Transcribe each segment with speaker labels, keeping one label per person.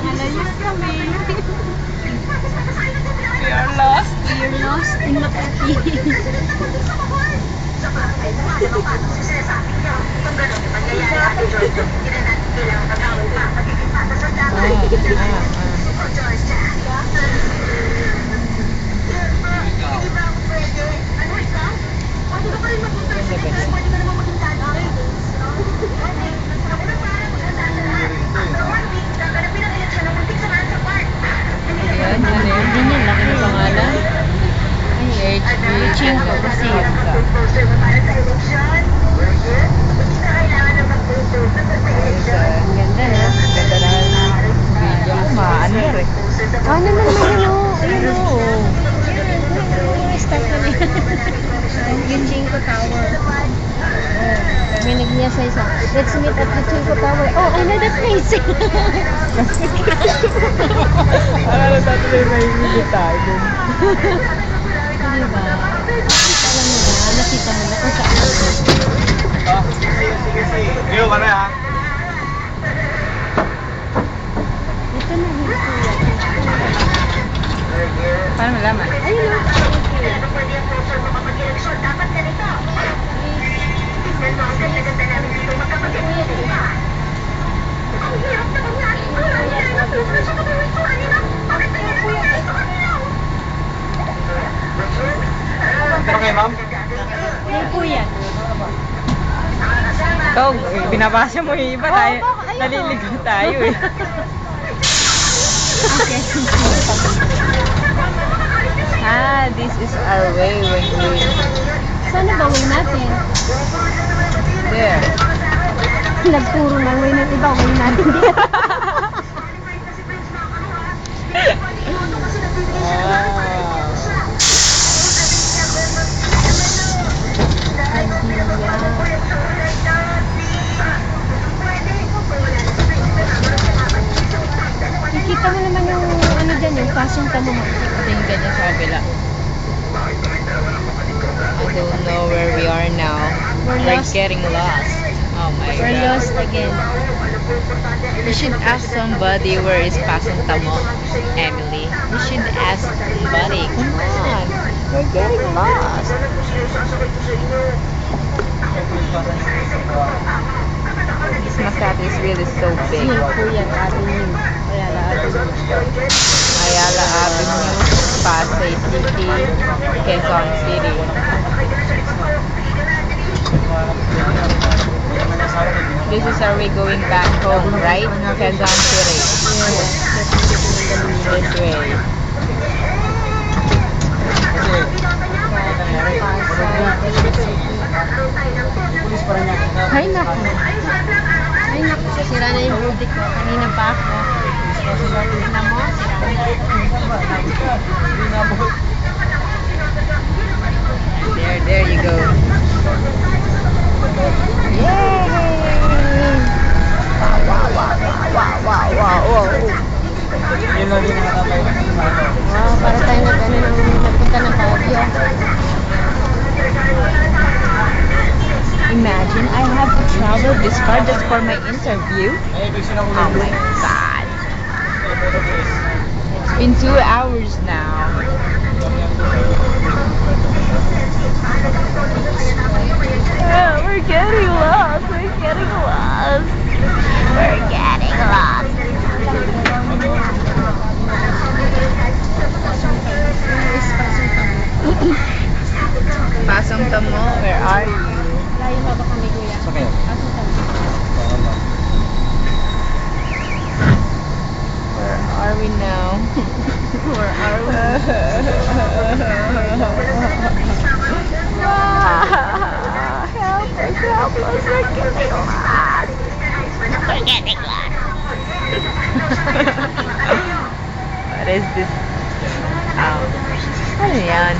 Speaker 1: Alayos kami.
Speaker 2: We are lost.
Speaker 1: We are lost in Makati. Hindi niya, laki ng pangalan. Ay, Chinko kasi. Ganda na.
Speaker 2: Ganda na video. Maandar eh.
Speaker 1: Ano naman yun o? Ayun o. Start na niya. Yung Chinko Tower. May nagniya sa isa. Let's meet at the Chinko Tower. Oh, I know that place.
Speaker 2: Akala dati na may video tayo dun.
Speaker 1: Diba? Alam mo ba, nakita mo na kung saan ako.
Speaker 3: Sige. Yo, mana ha?
Speaker 1: Ito na, hindi ko yan.
Speaker 2: Paano malaman?
Speaker 1: Ayun o.
Speaker 3: Pero kayo, ma'am?
Speaker 1: Yan po yan.
Speaker 2: Ikaw, binabasa mo yung iba tayo.
Speaker 1: bakit? Ayun.
Speaker 2: Naliligaw tayo eh.
Speaker 1: Okay.
Speaker 2: This is our way when we...
Speaker 1: Saan na ba way natin?
Speaker 2: There.
Speaker 1: Nagturo ng way ng iba, way natin din. Kikita mo naman yung ano dyan, yung pasong tamo mo.
Speaker 2: Ito yung ganyan sa kabila. I don't know where we are now.
Speaker 1: We're
Speaker 2: We're
Speaker 1: lost.
Speaker 2: getting lost. Oh my
Speaker 1: We're
Speaker 2: god.
Speaker 1: lost again.
Speaker 2: We should ask somebody where is Pasong Tamo, Emily. We should ask somebody. Come on. We're getting lost. This Makati is really so big.
Speaker 1: Yun po yan, Avenue. Ayala Avenue.
Speaker 2: Ayala Avenue, Pasay City, Quezon City. This is our way going back home, right? Quezon City. This way.
Speaker 1: Ay, naku. Ay, naku. Sira na yung budik ko. Kanina pa ako. Tignan mo,
Speaker 2: There you go. Yay! Wow.
Speaker 3: Yun lang din nakatapay.
Speaker 1: Wow, para tayo nagpunta ng Baguio.
Speaker 2: Imagine I have to travel this far just for my interview.
Speaker 3: Ay, gusto na ko
Speaker 2: Oh my god. It's been 2 hours now. We're getting lost. We're getting lost. We're getting lost.
Speaker 1: Where is Pasong Tamo?
Speaker 2: Pasong Tamo, where are you?
Speaker 1: Layo pa ba kami, kuya?
Speaker 3: Sa kayo?
Speaker 1: Pasong Tamo.
Speaker 2: Where are we now? Where are we? Help us, we're getting lost. We're getting lost. What is this? Ano yan?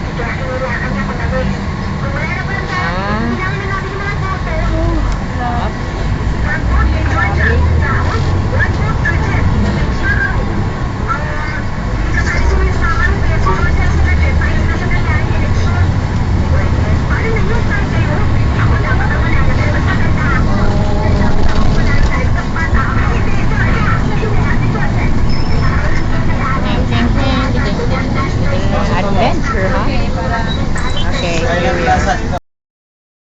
Speaker 2: order, huh? Okay,
Speaker 3: Kaya
Speaker 2: here we
Speaker 3: plaza
Speaker 2: are.
Speaker 3: dito.